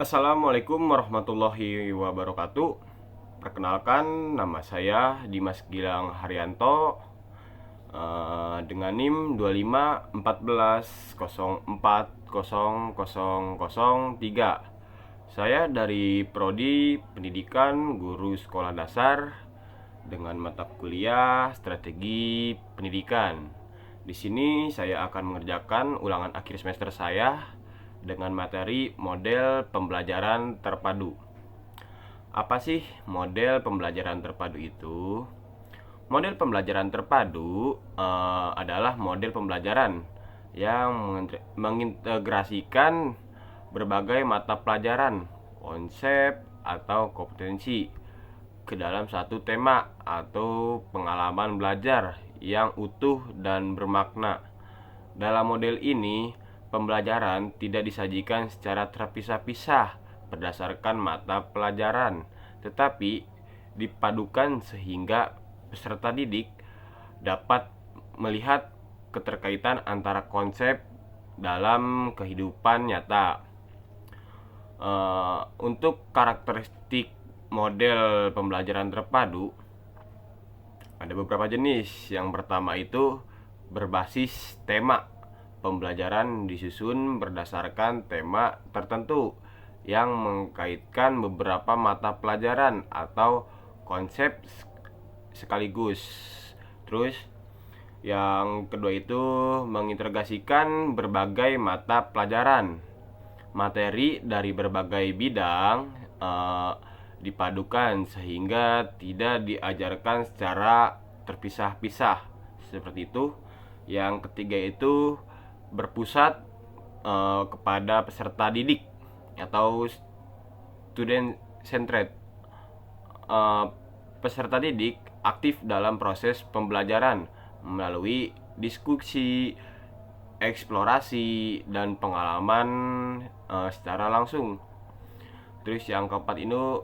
Assalamualaikum warahmatullahi wabarakatuh. Perkenalkan, nama saya Dimas Gilang Haryanto, dengan NIM 2514040003. Saya dari Prodi Pendidikan Guru Sekolah Dasar dengan mata kuliah Strategi Pendidikan. Di sini saya akan mengerjakan ulangan akhir semester saya dengan materi model pembelajaran terpadu. Apa sih model pembelajaran terpadu itu? Model pembelajaran terpadu adalah model pembelajaran yang mengintegrasikan berbagai mata pelajaran, konsep, atau kompetensi ke dalam satu tema atau pengalaman belajar yang utuh dan bermakna. Dalam model ini, pembelajaran tidak disajikan secara terpisah-pisah berdasarkan mata pelajaran, tetapi dipadukan sehingga peserta didik dapat melihat keterkaitan antara konsep dalam kehidupan nyata. Untuk karakteristik model pembelajaran terpadu ada beberapa jenis. Yang pertama itu berbasis tema. Pembelajaran disusun berdasarkan tema tertentu yang mengkaitkan beberapa mata pelajaran atau konsep sekaligus. Terus yang kedua itu mengintegrasikan berbagai mata pelajaran. Materi dari berbagai bidang dipadukan sehingga tidak diajarkan secara terpisah-pisah, seperti itu. Yang ketiga itu berpusat kepada peserta didik atau student centered. Peserta didik aktif dalam proses pembelajaran melalui diskusi, eksplorasi, dan pengalaman secara langsung. Terus yang keempat ini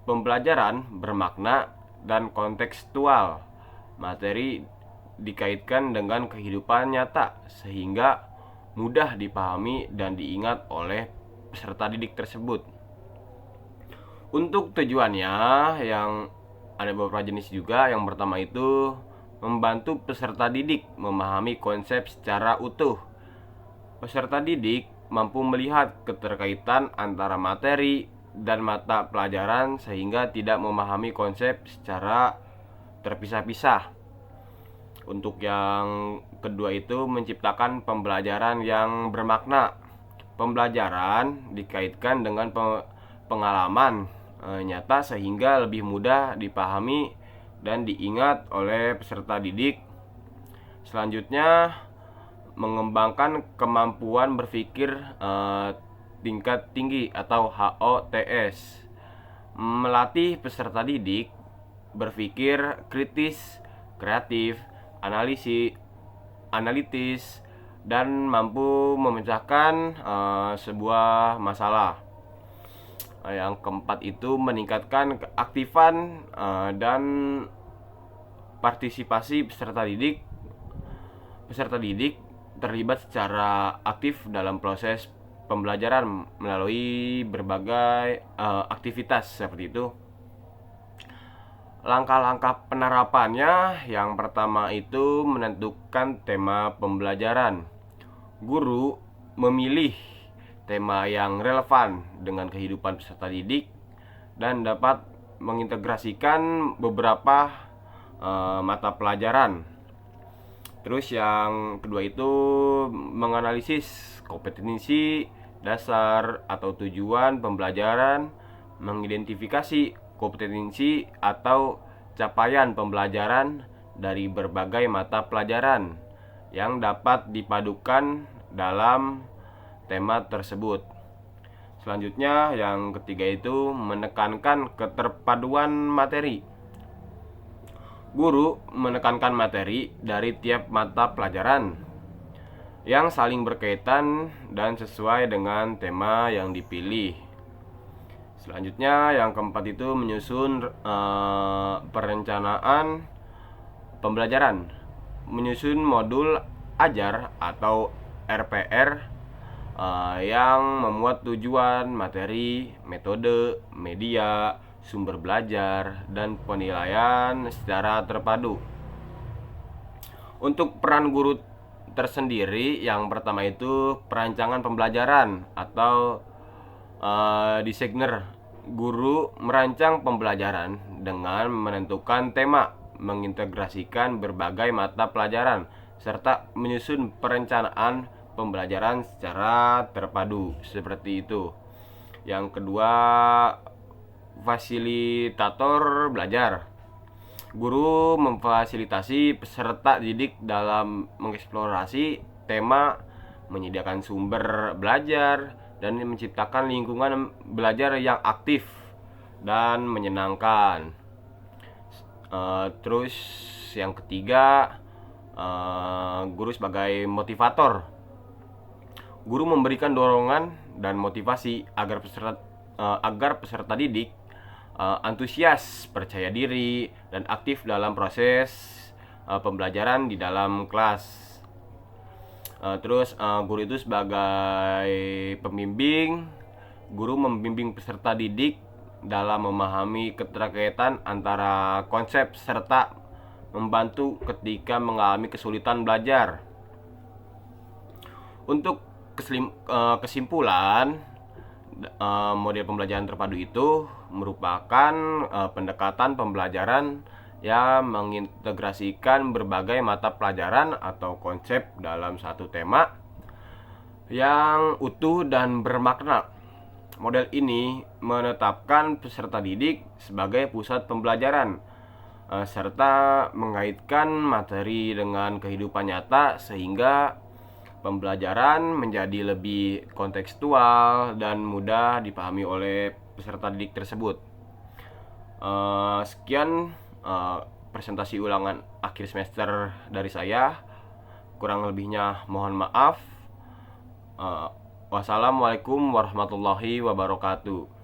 pembelajaran bermakna dan kontekstual. Materi dikaitkan dengan kehidupan nyata sehingga mudah dipahami dan diingat oleh peserta didik tersebut. Untuk tujuannya yang ada beberapa jenis juga. Yang pertama itu membantu peserta didik memahami konsep secara utuh. Peserta didik mampu melihat keterkaitan antara materi dan mata pelajaran sehingga tidak memahami konsep secara terpisah-pisah. Untuk yang kedua itu menciptakan pembelajaran yang bermakna. Pembelajaran dikaitkan dengan pengalaman nyata sehingga lebih mudah dipahami dan diingat oleh peserta didik. Selanjutnya, mengembangkan kemampuan berpikir tingkat tinggi atau HOTS. Melatih peserta didik berpikir kritis, kreatif, analitis, dan mampu memecahkan sebuah masalah. Yang keempat itu meningkatkan keaktifan dan partisipasi peserta didik. Peserta didik terlibat secara aktif dalam proses pembelajaran melalui berbagai aktivitas seperti itu. Langkah-langkah penerapannya, yang pertama itu menentukan tema pembelajaran. Guru memilih tema yang relevan dengan kehidupan peserta didik dan dapat mengintegrasikan beberapa mata pelajaran. Terus yang kedua itu menganalisis kompetensi dasar atau tujuan pembelajaran, mengidentifikasi kompetensi atau capaian pembelajaran dari berbagai mata pelajaran yang dapat dipadukan dalam tema tersebut. Selanjutnya yang ketiga itu menekankan keterpaduan materi. Guru menekankan materi dari tiap mata pelajaran yang saling berkaitan dan sesuai dengan tema yang dipilih. Selanjutnya yang keempat itu menyusun perencanaan pembelajaran, menyusun modul ajar atau RPR yang memuat tujuan, materi, metode, media, sumber belajar, dan penilaian secara terpadu. Untuk peran guru tersendiri, yang pertama itu perancangan pembelajaran atau designer. Guru merancang pembelajaran dengan menentukan tema, mengintegrasikan berbagai mata pelajaran, serta menyusun perencanaan pembelajaran secara terpadu. Seperti itu. Yang kedua, fasilitator belajar. Guru memfasilitasi peserta didik dalam mengeksplorasi tema, menyediakan sumber belajar, dan menciptakan lingkungan belajar yang aktif dan menyenangkan. Terus yang ketiga, guru sebagai motivator. Guru memberikan dorongan dan motivasi agar peserta didik antusias, percaya diri, dan aktif dalam proses pembelajaran di dalam kelas. Terus guru itu sebagai pembimbing. Guru membimbing peserta didik dalam memahami keterkaitan antara konsep serta membantu ketika mengalami kesulitan belajar. Untuk kesimpulan, model pembelajaran terpadu itu merupakan pendekatan pembelajaran yang mengintegrasikan berbagai mata pelajaran atau konsep dalam satu tema yang utuh dan bermakna. Model ini menetapkan peserta didik sebagai pusat pembelajaran, serta mengaitkan materi dengan kehidupan nyata sehingga pembelajaran menjadi lebih kontekstual dan mudah dipahami oleh peserta didik tersebut. Sekian presentasi ulangan akhir semester dari saya. Kurang lebihnya mohon maaf. Wassalamualaikum warahmatullahi wabarakatuh.